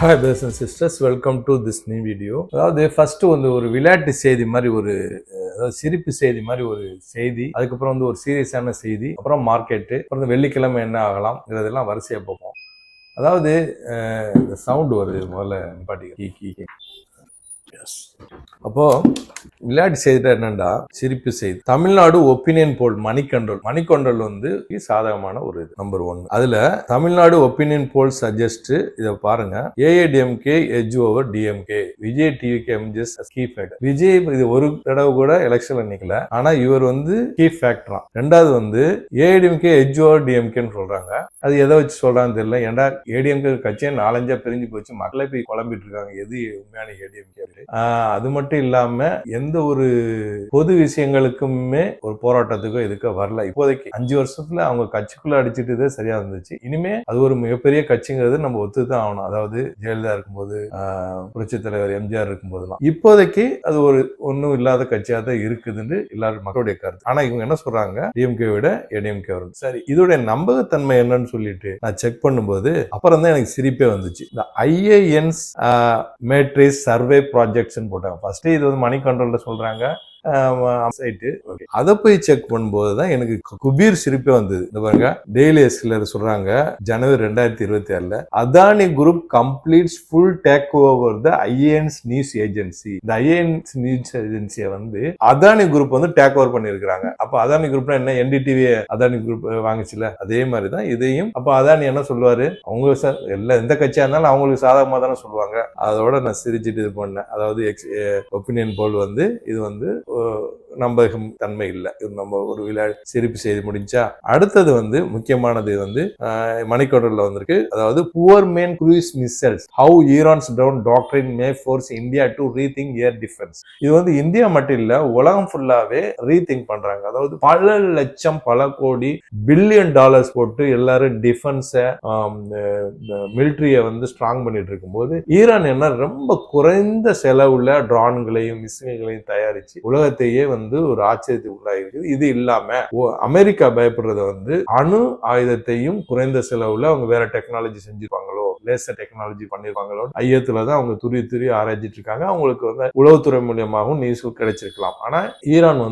Hi brothers and sisters, welcome to this new video. அதாவது first ஒரு விளையாட்டு செய்தி மாதிரி சிரிப்பு செய்தி மாதிரி ஒரு செய்தி, அதுக்கப்புறம் ஒரு சீரியஸான செய்தி, அப்புறம் மார்க்கெட்டு, அப்புறம் வெள்ளிக்கிழமை என்ன ஆகலாம் இதெல்லாம் வரிசையா பார்ப்போம். அதாவது சவுண்ட் வருது, முதல்ல நிப்பாட்டிக்க. அப்போ விளையாட்டு செய்திட்டா என்னண்டா சிரிப்பு செய்தி. தமிழ்நாடு ஒப்பீனியன் போல் மணிக்கொண்டல் சாதகமான ஒரு நம்பர் 1. அதுல தமிழ்நாடு ஒப்பீனியன் போல் சஜஸ்ட் இதை பாருங்க. AIADMK edge over DMK, Vijay டிவிக்கு எம்ஜிஎஸ் கீ ஃபேக்டர். விஜய் இது ஒரு தடவை கூட எலெக்ஷன்ல நிக்கல, ஆனா இவர் கீ ஃபேக்டரா. ரெண்டாவது ஏஐடிஎம்கே எட்ஜ் ஓவர் டிஎம்கேன்னு சொல்றாங்க. அது எதை வச்சு சொல்றான்னு தெரியல. ஏன்டா ஏடிஎம்கே கட்சியை 4-5 பிரிஞ்சு போச்சு, மக்களை போய் குழம்பிட்டு இருக்காங்க எது உண்மையான ஏடிஎம்கே. அது மட்டும் இல்லாம எந்த ஒரு பொது விஷயங்களுக்குமே ஒரு போராட்டத்துக்கோ இதுக்கு வரல. இப்போதைக்கு 5 வருஷத்துல அவங்க கட்சிக்குள்ள அடிச்சுட்டு சரியா இருந்துச்சு. இனிமே அது ஒரு மிகப்பெரிய கட்சிங்கிறது நம்ம ஒத்துதான் ஆகணும். அதாவது ஜெயலலிதா இருக்கும்போது, புரட்சி தலைவர் எம்ஜிஆர் இருக்கும்போதுலாம். இப்போதைக்கு அது ஒன்னும் இல்லாத கட்சியா தான் இருக்குதுன்னு எல்லாரும் மக்களுடைய கருத்து. ஆனா இவங்க என்ன சொல்றாங்க, டிஎம்கே விட ஏடிஎம்கே வரும். சரி, இதோட நம்பகத்தன்மை என்னன்னு சொல்லிட்டு நான் செக் பண்ணும்போது அப்புறம் தான் எனக்கு சிரிப்பே வந்துச்சு. இந்த ஐஏஎன்ஸ் மேட்ரிக்ஸ் சர்வே ப்ராஜெக்ட்ஸ் போட்டாங்க. ஃபர்ஸ்ட் இது மணிக்கொண்டல்ல சொல்றாங்க, அதை போய் செக் பண்ணும்போது தான் எனக்கு குபீர் சிரிப்பே வந்தது. இந்த பாருங்க, டெய்லி எஸ்கிலர் சொல்றாங்க ஜனவரி 2026 Adani group completes full take over the IANS news agency. இந்த ஐஏஎன்ஸ் நியூஸ் ஏஜென்சியை அதானி குரூப் டேக் ஓவர் பண்ணிருக்காங்க. அப்ப அதானி குரூப்னா என்ன, என்டிடிவி அதானி குரூப் வாங்கிச்சுல, அதே மாதிரி தான் இதையும். அப்ப அதானி என்ன சொல்லுவாரு, அவங்க எந்த கட்சியா இருந்தாலும் அவங்களுக்கு சாதகமா தானே சொல்லுவாங்க. அதோட நான் சிரிச்சுட்டு இது பண்ணேன். அதாவது ஒப்பீனியன் போல் இது நம்பகம் தன்மை இல்லை. இது நம்ம ஒரு விளையாட்டு சிரிப்பு செய்தி முடிஞ்சா. அடுத்தது முக்கியமானது மணிக்கொண்டல்ல வந்திருக்கு. அதாவது poor man cruise missiles how Iran's down doctrine may force India to rethink air defence. இது இந்தியா மட்டும் இல்ல, உலகம் ஃபுல்லாவே ரீதிங்க் பண்றாங்க. அதாவது பல லட்சம் பல கோடி பில்லியன் டாலர்ஸ் போட்டு எல்லாரும் டிஃபென்ஸ மிலிட்டரிய ஸ்ட்ராங் பண்ணிட்டு இருக்கும்போது ஈரான் என்ன ரொம்ப குறைந்த செலவுல ட்ரான்களையும் மிசைல்களையும் தயாரிச்சு உலகத்தையே ஒரு ஆச்சரியத்துக்கு உள்ளாயிருக்கு. இது இல்லாம அமெரிக்கா பயப்படுறத அணு ஆயுதத்தையும் குறைந்த செலவுல அவங்க வேற டெக்னாலஜி செஞ்சிருப்பாங்களோ, லேசர் டெக்னாலஜி பண்ணிருப்பாங்களோ ஐயத்துலதான் அவங்க துரி ஆராய்ச்சிட்டு இருக்காங்க. அவங்களுக்கு உளவுத்துறை மூலியமாகவும் நியூஸ் கிடைச்சிருக்கலாம். ஆனா ஈரான்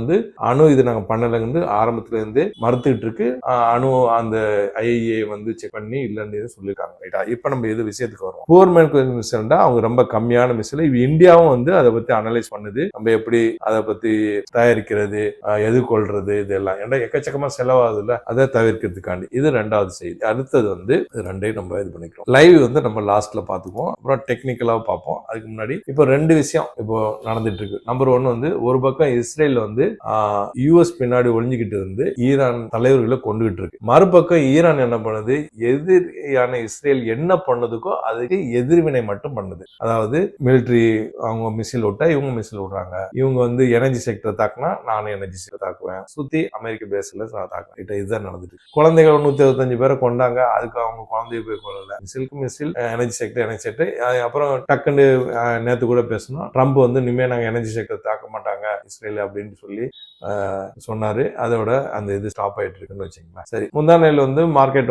அணு இது நாங்க பண்ணலன்னு ஆரம்பத்துல இருந்தே மறுத்துட்டு இருக்கு. அணு அந்த ஐஏஏ செக் பண்ணி இல்லன்னு சொல்லிருக்காங்க. ரைட்டா, இப்ப நம்ம இது விஷயத்துக்கு வருவோம். போர்மேன் மிசைல்டா அவங்க ரொம்ப கம்மியான மிசைல். இந்தியாவும் அதை பத்தி அனலைஸ் பண்ணுது. நம்ம எப்படி அதை பத்தி தயாரிக்கிறது, எதிர்கொள்றது, இதெல்லாம் ஏன்னா எக்கச்சக்கமா செலவாகுதுல்ல, அதை தவிர்க்கிறதுக்காண்டி. இது 2வது செய்தி. அடுத்தது ரெண்டையும் நம்ம இது பண்ணிக்கிறோம். லைவ் நம்ம லாஸ்ட்ல பாத்துக்குவோம், அப்புறம் டெக்னிக்கலா பார்ப்போம். அதுக்கு முன்னாடி இப்போ 2 விஷயம் இப்போ நடந்துட்டு இருக்கு. நம்பர் 1 ஒரு பக்கம் இஸ்ரேல் யுஎஸ் பின்னாடி ஒளிஞ்சுக்கிட்டு ஈரான் தலைவர்களை கொண்டுகிட்டு இருக்கு. மறுபக்கம் ஈரான் என்ன பண்ணுது, எதிரியான இஸ்ரேல் என்ன பண்ணதுக்கோ அதுக்கு எதிர்வினை மட்டும் பண்ணுது. அதாவது மிலிட்டரி அவங்க மிசைல் விட்டா இவங்க மிசைல் விடுறாங்க, இவங்க எனர்ஜி செக்டர் தாக்குனா நானும் எனர்ஜி செக்டர் தாக்குவேன், சுத்தி அமெரிக்க பேஸ்ல தாக்குவேன். இதுதான் நடந்துட்டு. குழந்தைகள் 165 பேரை கொண்டாங்க, அதுக்கு அவங்க குழந்தைய போய் கொள்ளல. மிசிலுக்கு மிசில், எனர்ஜி செக்டர். அப்புறம் டக்குன்னு நேத்து கூட பேசணும், ட்ரம்ப் இனிமே நாங்க எனர்ஜி செக்டர் தாக்க மாட்டாங்க இஸ்ரேல் அப்படின்னு சொல்லி சொன்னாரு. அதோட அந்த இது ஸ்டாப் ஆயிட்டு இருக்குன்னு வச்சுங்களேன். சரி, முந்தானையில மார்க்கெட்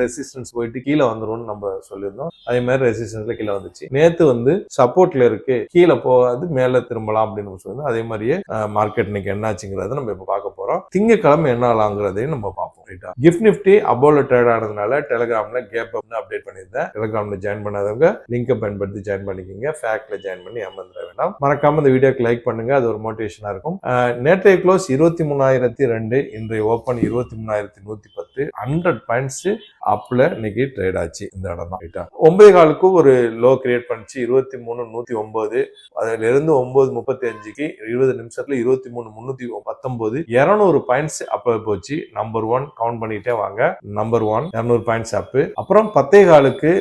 ரெசிஸ்டன்ஸ் போயிட்டு கீழே வந்துரும்னு நம்ம சொல்லியிருந்தோம். அதே மாதிரி ரெசிஸ்டன்ஸ்ல கீழே வந்துச்சு. நேத்து சப்போர்ட்ல இருக்கு, கீழே போகாது மேல திரும்பலாம் அப்படின்னு சொல்லியிருந்தோம். அதே மாதிரியே மார்க்கெட் இன்னைக்கு என்னாச்சுங்கிறத நம்ம இப்ப பார்க்க போறோம். திங்கக்கிழமை என்ன ஆகலாங்கிறதையும் நம்ம பார்ப்போம். ரைட்டா, கிஃப்ட் நிஃப்டி அபோல ட்ரேட் ஆனதுனால டெலிகிராம்ல கேப் அப்டேட் பண்ணியிருந்தேன். டெலிகிராம்ல ஜாயின் பண்ணாதவங்க லிங்கை பயன்படுத்தி ஜாயின் பண்ணிக்கோங்க. ஃபேக்ட்ல ஜாயின் பண்ணி ஏமாந்துட வேண்டாம். மறக்காம இந்த வீடியோக்கு லைக் பண்ணுங்க, அது ஒரு மோட்டிவேஷனா இருக்கும். நேற்றைய க்ளோஸ் 23,002, இன்றைய ஓப்பன் 23,110, 100 பாயிண்ட்ஸ் அப்ல இன்னைக்கு ட்ரேட் ஆச்சு. இந்த இடம் தான். ரைட்டா, 9:15 ஒரு லோ கிரியேட் பண்ணிச்சு 23,109. அதுல இருந்து 9:35 20 நிமிஷத்துல 23,319, 200 பாயிண்ட்ஸ் அப்ப போச்சு. நம்பர் 1 கவுண்ட் பண்ணிட்டே வாங்க. நம்பர் 1 200 பாயிண்ட்ஸ் அப். அப்புறம் 10:15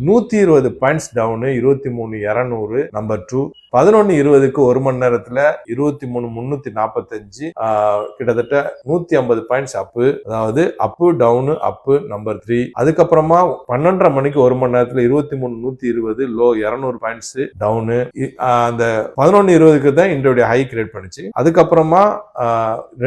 120 பாயிண்ட்ஸ் டவுன் 23,200. நம்பர் 2 11:20 1 மணி நேரத்துல 23,345, கிட்டத்தட்ட 150 பாயிண்ட்ஸ் அப்பு. அதாவது அப்பு டவுனு அப்பு. நம்பர் 3 அதுக்கப்புறமா 12:30 மணிக்கு 1 மணி நேரத்துல 23,120 லோ 200 பாயிண்ட்ஸ் டவுனு. அந்த 11:20 தான் இன்றைய ஹை கிரியேட் பண்ணுச்சு. அதுக்கப்புறமா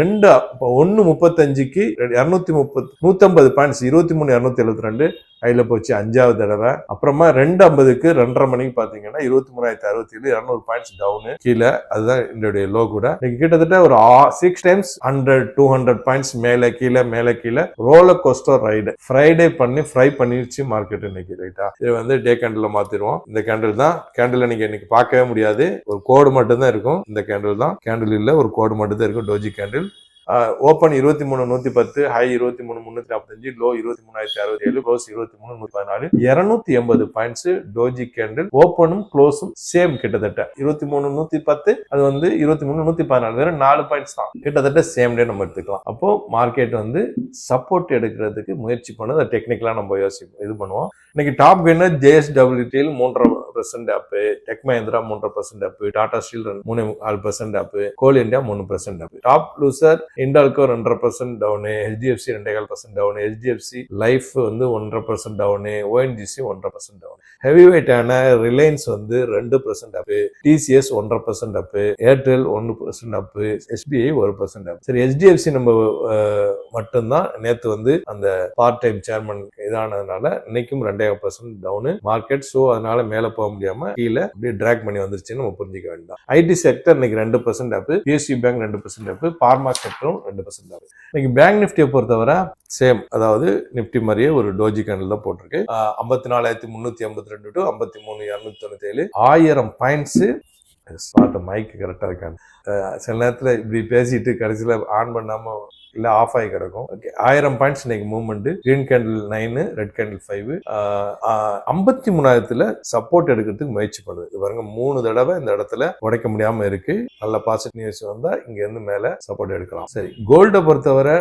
1:35 250 பாயிண்ட்ஸ் 23,272 கையில போச்சு 5வது தடவை. அப்புறமா 2:50க்கு 2:30 மணிக்கு பாத்தீங்கன்னா 23,067 200 பாயிண்ட்ஸ் டவுன் கீழே. அதுதான் என்னுடைய லோ கூட. கிட்டத்தட்ட ஒரு 6 டைம்ஸ் 100 200 பாயிண்ட்ஸ் மேல கீழே roller coaster ride Friday fry பண்ணிருச்சு மார்க்கெட் இன்னைக்கு. ரைட்டா, இது வந்து டே கேண்டில் மாத்திருவோம். இந்த கேண்டில் தான் கேண்டில் நீங்க இன்னைக்கு பார்க்கவே முடியாது, ஒரு கோடு மட்டும் தான் இருக்கும். இந்த கேண்டில் தான் கேண்டில் இல்ல, ஒரு கோடு மட்டும் தான் இருக்கும். Doji candle open 23,110, high 23,345, low 23,067, close 23,114, 280 points doji candle. ஓப்பனும் க்ளோஸும் சேம் கிட்டத்தட்ட 23,110, அது வந்து 23,114, வெறும் 4 பாயிண்ட்ஸ் தான். கிட்டத்தட்ட சேம் டே நம்ம எடுத்துக்கலாம். அப்போ மார்க்கெட் வந்து சப்போர்ட் எடுக்கிறதுக்கு முயற்சி பண்ணது டெக்னிக்கலா நம்ம இது பண்ணுவோம். இன்னைக்கு top gainer JSWTL 3.5% up, Tech Mahindra 3.5% up, Tata Steel 3.5% up, Coal India 3% up. Top loser Hindalco 2.5% down, HDFC 2.5% down, HDFC life வந்து 1.5% டவுன், ONGC 1.5% டவுன். ஹெவி வெயிட்டான ரிலையன்ஸ் வந்து 2% up, TCS 1.5% up, Airtel 1% up, SBI 1% up. சரி, HDFC நம்ம மட்டும்தான் நேத்து வந்து அந்த part time chairman இதானதுனால இன்னைக்கும் 2.5% டவுன் மார்க்கெட். ஸோ அதனால மேல போக முடியாம கீழே அப்படியே டிராக் பண்ணி வந்துருச்சுன்னு நம்ம புரிஞ்சுக்க வேண்டாம். ஐடி செக்டர் இன்னைக்கு 2% அப், PSU பேங்க் 2% அப், பார்மா செக்டரும் 2% அப். இன்னைக்கு பேங்க் நிஃப்டியை பொறுத்தவரை சேம், அதாவது நிப்டி மாதிரியே ஒரு டோஜி கேண்டில் தான் போட்டிருக்கு. 54,382 டு 53,297, 1000 பாயிண்ட்ஸ். மைக் கரெக்டா இருக்காங்க. சில நேரத்துல இப்படி பேசிட்டு கடைசியில ஆன் பண்ணாம இல்ல ஆஃப் ஆகி கிடக்கும். ஓகே, 1000 பாயிண்ட்ஸ் இன்னைக்கு movement. Green candle 9, red candle 5, 53,000 support எடுக்கிறதுக்கு முயற்சி பண்ணுது. இது பாருங்க, 3 தடவை இந்த இடத்துல உடைக்க முடியாம இருக்கு. நல்ல பாசிட்டிவ் நியூஸ் வந்தா இங்க இருந்து மேல சப்போர்ட் எடுக்கலாம். சரி, கோல்ட பொறுத்தவரை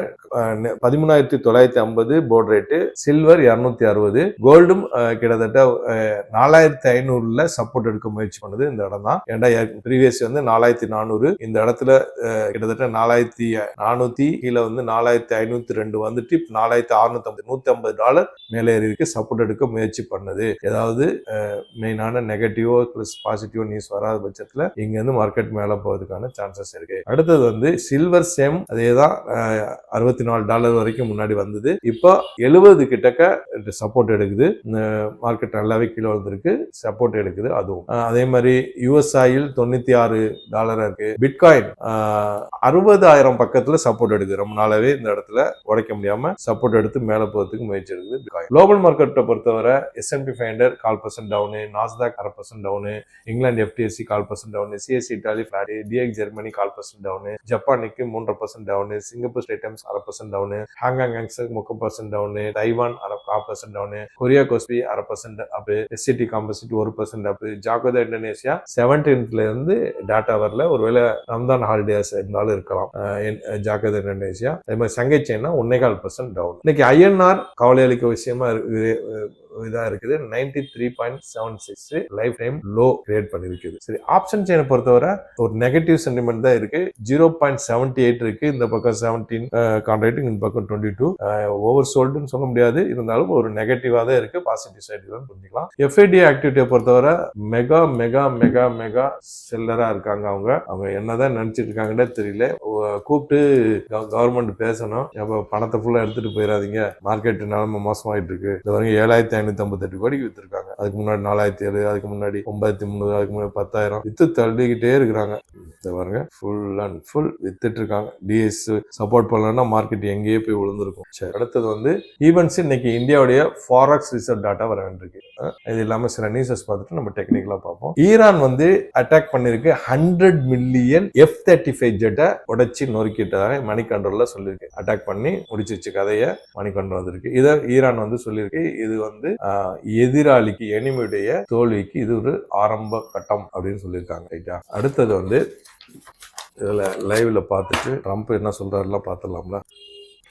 13,950 போர்ட் ரேட்டு, சில்வர் 260, கோல்டும் கிட்டத்தட்ட 4,500 சப்போர்ட் எடுக்க முயற்சி பண்ணுது. இந்த இடம் தான். ஏன்டா ப்ரீவியஸ் வந்து 4,400, இந்த இடத்துல கிட்டத்தட்ட 4,400 கீழே வந்து 4,502 வந்துட்டு $4,650, $150 மேலே இருக்கு. சப்போர்ட் எடுக்க முயற்சி பண்ணது. ஏதாவது மெயினான நெகட்டிவோ பிளஸ் பாசிட்டிவோ நியூஸ் வராத பட்சத்துல இங்க இருந்து மார்க்கெட் மேல போறதுக்கான சான்சஸ் இருக்கு. அடுத்தது வந்து சில்வர் சேம் அதேதான், $64 வரைக்கும் முன்னாடி வந்தது. இப்போ 70 கிட்டக்க சப்போர்ட் எடுக்குது. மார்க்கெட் நல்லாவே கீழே வந்திருக்கு, சப்போர்ட் எடுக்குது. அதுவும் அதே மாதிரி யுஎஸ் ஆயில் $96 இருக்கு. பிட்காயின் 60,000 பக்கத்துல சப்போர்ட் எடுக்குது. ரொம்ப நாளாவே இந்த இடத்துல உடைக்க முடியாம சப்போர்ட் எடுத்து மேல போறதுக்கு முயற்சி எடுக்குது பிட்காயின். குளோபல் மார்க்கெட்டை பொறுத்தவரை S&P 500 1/4% டவுன், நாஸ்டாக் 1/2% டவுன், இங்கிலாந்து FTSE 1/4% down, CSE Italy flat, DX Germany 1/4% down, ஜப்பானுக்கு 3% டவுன், சிங்கப்பூர் ஸ்டேட் Times 1/2% down, Hong Kong Hang Seng 3% down, Taiwan 1/2% down, Korea KOSPI 1/2% up, SCT composite 1% up, Jakarta Indonesia 17th இருந்து data வரல, ஒருவேளை Ramzan holidays இருந்தாலும் இருக்கலாம். Jakarta Indonesia. அதே மாதிரி சங்கை சைனா 1.25% டவுன். இன்னைக்கு INR கவலை அளிக்க விஷயமா இதா இருக்குது. 93.76 லைஃப் டைம் லோ கிரியேட் பண்ணிருக்குது. சரி, ஆப்ஷன் செயினை பொறுத்தவரை ஒரு நெகட்டிவ் சென்டிமெண்ட் தான் இருக்கு. 0.78 இருக்கு. இந்த பக்கம் 17 கான்ட்ராக்ட், இந்த பக்கம் 22. ஓவர் சோல்டுன்னு சொல்ல முடியாது, இருந்தாலும் ஒரு நெகட்டிவா தான் இருக்கு. பாசிட்டிவ் சைடு தான் புரிஞ்சுக்கலாம். FID ஆக்டிவிட்டியை பொறுத்தவரை மெகா மெகா மெகா மெகா செல்லரா இருக்காங்க. அவங்க என்னதான் நினைச்சிட்டு இருக்காங்கன்னே தெரியல. கூப்பிட்டு கவர்மெண்ட் பேசணும், பணத்தை ஃபுல்லா எடுத்துட்டு போயிடாதீங்க, மார்க்கெட் நிலைமை மோசமாயிட்டு இருக்கு. இந்த வரைக்கும் 7,558 கோடிக்கு வித்துருக்காங்க. அதுக்கு முன்னாடி 4,007, அதுக்கு முன்னாடி 9,300, அதுக்கு முன்னாடி 10,000 வித்து தள்ளிக்கிட்டே இருக்கிறாங்க. இந்த பாருங்க, ஃபுல் அண்ட் ஃபுல் வித்துட்டு இருக்காங்க. டிஎஸ் சப்போர்ட் பண்ணலன்னா மார்க்கெட் எங்கேயே போய் விழுந்திருக்கும். சரி, அடுத்தது வந்து ஈவென்ட்ஸ். இன்னைக்கு இந்தியாவுடைய ஃபாரெக்ஸ் ரிசர்வ் டேட்டா வர வேண்டியிருக்கு. இது இல்லாம சில நியூஸஸ் பார்த்துட்டு நம்ம டெக்னிக்கலா பார்ப்போம். ஈரான் வந்து அட்டாக் பண்ணிருக்கு 100 மில்லியன் F-35 ஜெட்டை உடைச்சு நொறுக்கிட்டதாக மணி கண்ட்ரோல்ல சொல்லியிருக்கு. அட்டாக் பண்ணி முடிச்சிருச்சு கதையை, மணி கண்ட்ரோல் வந்திருக்கு. இதை ஈரான் வந்து சொல்லியிருக்கு, இது வந்து எதிராளிக்கு எனிமியுடைய தோல்விக்கு இது ஒரு ஆரம்ப கட்டம் அப்படின்னு சொல்லியிருக்காங்க. ரைட்டா, அடுத்தது வந்து இதுல லைவ்ல பார்த்துட்டு ட்ரம்ப் என்ன சொல்றாருலாம் பார்த்துடலாம்ல.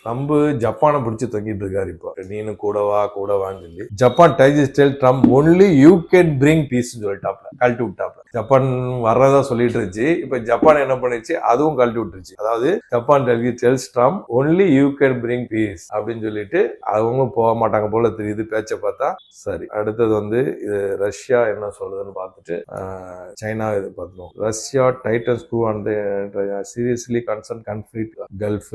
ட்ரம்ப் ஜப்பானை பிடிச்சி தொங்கிட்டு இருக்காரு. இப்போ நீனு கூடவான்னு சொல்லி ஜப்பான் டைஜஸ்டல் Trump only you can bring peace சொல்லிட்டாப்ல, கழட்டி விட்டாப்ல. ஜப்பான் வர்றதா சொல்லிட்டு இருந்துச்சு, இப்ப ஜப்பான் என்ன பண்ணிச்சு, அதுவும் கழட்டி விட்டுருச்சு. அதாவது Japan tells Trump only you can bring peace அப்படின்னு சொல்லிட்டு அவங்க போக மாட்டாங்க போல தெரியுது பேச்சை பார்த்தா. சரி, அடுத்தது வந்து இது ரஷ்யா என்ன சொல்றதுன்னு பார்த்துட்டு சைனா இது பார்த்துருவோம். Russia Titan screw and seriously concern conflict gulf.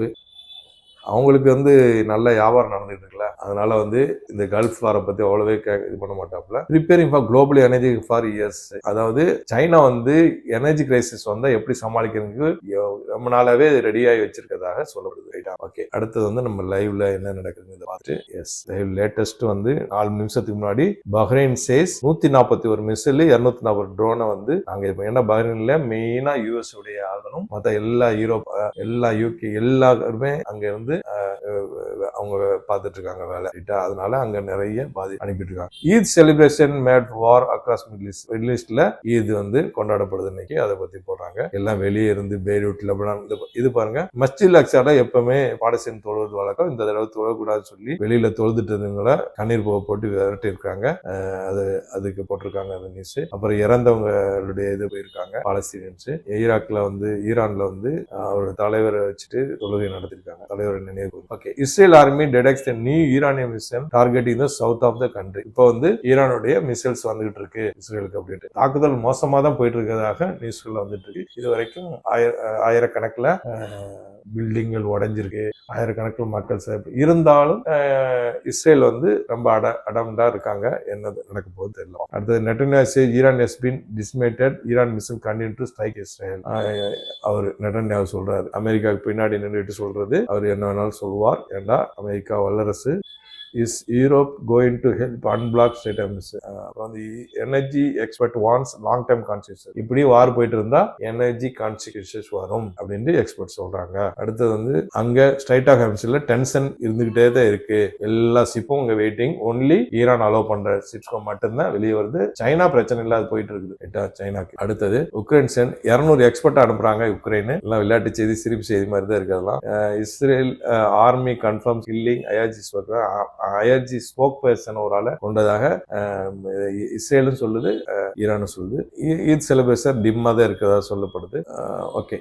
அவங்களுக்கு வந்து நல்ல வியாபாரம் நடந்துட்டு இருக்குல்ல, அதனால வந்து இந்த கல்ஃப் வாரை பத்தி அவ்வளவே இது பண்ண மாட்டாப்ல. Preparing for global energy for years. அதாவது சைனா வந்து எனர்ஜி கிரைசிஸ் வந்தா எப்படி சமாளிக்கிறதுக்கு ரொம்ப நாளாவே ரெடி ஆகி வச்சிருக்கதாக சொல்லப்படுது. ரைட்டா? ஓகே, அடுத்தது வந்து நம்ம லைவ்ல என்ன நடக்குதுன்னு பார்த்து எஸ் லைவ் லேட்டஸ்ட் வந்து 4 நிமிஷத்துக்கு முன்னாடி பஹ்ரைன் சேஸ் 141 மிசைல் 240 ட்ரோனை வந்து நாங்க இப்போ என்ன பஹ்ரைன்ல மெயினா யூஎஸ் உடைய ஆகணும், மற்ற எல்லா யூரோப் எல்லா யூகே எல்லாருமே அங்க இருந்து அவங்க பார்த்துட்டு இருக்காங்க வேலை. அதனால அங்க நிறைய அனுப்பிட்டு இருக்காங்க. ஈத் செலிப்ரேஷன் மேட் வார் அக்ராஸ் மிடில் ஈஸ்ட்ல ஈத் வந்து கொண்டாடப்படுது இன்னைக்கு. அதை பத்தி போடுறாங்க. எல்லாம் வெளியே இருந்து பெய்ரூட், லெபனான் இது பாருங்க. மஸ்ஜித் அக்ஸால எப்பவுமே பாலஸ்தீன் தொழுவது வழக்கம். இந்த தடவை தொழக்கூடாதுன்னு சொல்லி வெளியில தொழுதுட்டதுங்களை கண்ணீர் போட்டு விரட்டி இருக்காங்க. அதுக்கு போட்டிருக்காங்க அந்த நியூஸ். அப்புறம் இறந்தவங்களுடைய இது போயிருக்காங்க பாலஸ்தீனியன்ஸ். ஈராக்ல வந்து ஈரான்ல வந்து அவரோட தலைவரை வச்சுட்டு தொழுகை நடத்திருக்காங்க, தலைவரை நினைவு. Okay, Israel army detects new Iranian missile targeting the south of the country. இப்போ வந்து ஈரானுடைய மிசைல்ஸ் வந்துகிட்டு இருக்கு இஸ்ரேலுக்கு அப்படின்ட்டு. தாக்குதல் மோசமா தான் போயிட்டு இருக்கிறதாக நியூஸ்ல வந்துட்டு இருக்கு. இது வரைக்கும் ஆயிரக்கணக்கில் பில்டிங்கள் உடைஞ்சிருக்கு, ஆயிரக்கணக்கில் மக்கள் இருந்தாலும் இஸ்ரேல் வந்து ரொம்ப அடம்டா இருக்காங்க. என்ன நடக்க போகுது தெரியல. அடுத்தது Netanyahu Iran has been dismantled, Iran missile continue to strike Israel. அவர் நெட்டன்யாஹு சொல்றாரு, அமெரிக்காவுக்கு பின்னாடி நின்றுட்டு சொல்றது. அவர் என்ன வேணாலும் சொல்லுவார். ஏன்னா அமெரிக்கா வல்லரசு. Is Europe going to help unblock state emissions? The energy expert wants long term consequences. இப்படி வார் போயிட்டு இருந்தா எனர்ஜி கான்சிக்வன்சஸ் வரும் அப்படின்னு எக்ஸ்பர்ட் சொல்றாங்க. அடுத்தது வந்து அங்க ஸ்ட்ரைட் ஆஃப் ஹார்முஸ்ல டென்ஷன் இருந்துகிட்டே தான் இருக்கு. எல்லா ஷிப்பும் அங்க வெயிட்டிங். ஒன்லி ஈரான் அலோவ் பண்ற ஷிப்ஸ் மட்டும்தான் வெளியே வருது. சைனா பிரச்சனை இல்லாத போயிட்டு இருக்குது சைனாக்கு. அடுத்தது உக்ரைன் 200 எக்ஸ்பர்ட் அனுப்புறாங்க. உக்ரைன் எல்லாம் விளையாட்டு செய்தி, சிரிப்பு செய்தி மாதிரி தான் இருக்கிறதெல்லாம். Israel army confirm killing IRG spokesperson ஒரு ஆளை கொண்டதாக இஸ்ரேலும் சொல்லுது, ஈரானும் சொல்லுது. ஈத் செலிப்ரேஷன் டிம்மா தான் இருக்கிறதா சொல்லப்படுது. ஓகே,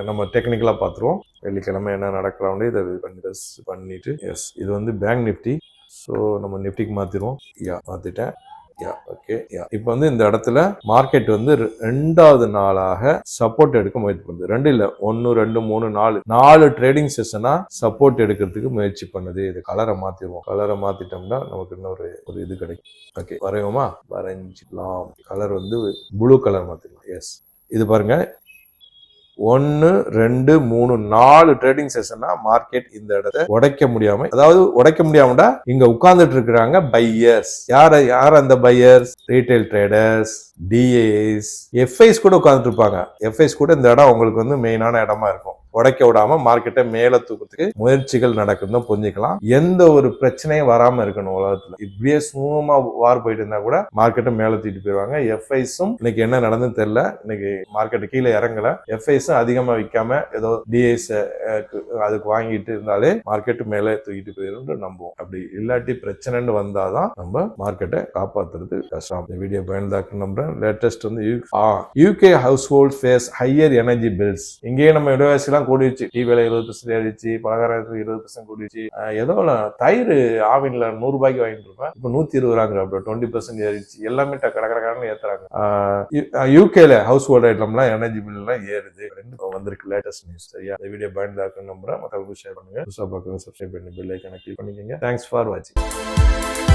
நம்ம டெக்னிக்கலா பார்த்துருவோம். வெள்ளிக்கிழமை என்ன நடக்கிறாங்க இதை பண்ணிட்டு எஸ் இது வந்து பேங்க் நிஃப்டி. ஸோ நம்ம நிஃப்டிக்கு மாற்றிடுவோம். மாற்றிட்டேன். ஓகே, இப்போ வந்து இந்த இடத்துல மார்க்கெட் வந்து 2வது நாளாக சப்போர்ட் எடுக்க முயற்சி பண்ணுது. 2 இல்ல 1 2 3 4 ட்ரேடிங் செஷனா சப்போர்ட் எடுக்கிறதுக்கு முயற்சி பண்ணுது. இது கலரை மாத்திடுவோம். கலரை மாத்திட்டோம்னா நமக்கு இன்னொரு இது கிடைக்கும். ஓகே, வரைவோமா? வரைஞ்சிக்கலாம். கலர் வந்து ப்ளூ கலர் மாத்திடலாம். எஸ், இது பாருங்க 1 2 3 4 ட்ரேடிங் செஷனா மார்க்கெட் இந்த இடத்தை உடைக்க முடியாம, அதாவது உடைக்க முடியாமடா இங்க உட்கார்ந்துட்டு இருக்கிறாங்க பையர்ஸ். யார் அந்த பையர்ஸ்? ரீட்டைல் ட்ரேடர்ஸ், டிஏஸ், எஃப்ஐஸ் கூட உட்கார்ந்துட்டு இருப்பாங்க. எஃப்ஐஸ் கூட இந்த இடம் உங்களுக்கு வந்து மெயினான இடமா இருக்கும். உடைக்க விடாம மார்க்கெட்டை மேல தூக்கிறதுக்கு முயற்சிகள் நடக்குதுன்னு புரிஞ்சுக்கலாம். எந்த ஒரு பிரச்சனையும் வராம இருக்கணும் உலகத்துல. இப்படியே சும்மா வார் போயிட்டு இருந்தா கூட மார்க்கெட்டை மேல தூக்கிட்டு போயிருவாங்க. எஃப்ஐஸும் இன்னைக்கு என்ன நடந்துன்னு தெரியல. இன்னைக்கு மார்க்கெட் கீழே இறங்கல. எஃப்ஐஸும் அதிகமா விற்காம ஏதோ டிஎஸ் அதுக்கு வாங்கிட்டு இருந்தாலே மார்க்கெட் மேல தூக்கிட்டு போயிடும் நம்புவோம். அப்படி இல்லாட்டி பிரச்சனைன்னு வந்தாதான் நம்ம மார்க்கெட்டை காப்பாத்துறது கஷ்டம். இந்த வீடியோ பயன்தாக்கு நம்புறேன். லேட்டஸ்ட் வந்து UK households face higher energy bills. இங்கேயே நம்ம விலைவாசி கூடிடுச்சு. டீ விலை 20% ஏறிச்சு, பலகாரத்துக்கு 20% கூடிடுச்சு. ஏதோ தயிர் ஆவின்ல 100 ரூபாய்க்கு வாங்கிட்டு இருப்பேன், இப்ப 120 ரூபாங்க. 20% ஏறிச்சு. எல்லாமே கடற்கடன்னு ஏத்துறாங்க. யூகேல ஹவுஸ் ஹோல்ட் ஐட்டம்லாம் எனர்ஜி பில் எல்லாம் ஏறுது. வந்திருக்கு லேட்டஸ்ட் நியூஸ். சரியா? இந்த வீடியோ பயன்தாக்கு நம்புறேன். மற்றவங்களுக்கு ஷேர் பண்ணுங்க. புதுசா பார்க்கணும் சப்ஸ்கிரைப் பண்ணி பெல் ஐகானை கிளிக் பண்ணிக்கோங்க. தேங்க்ஸ் ஃபார் வாட்சிங்.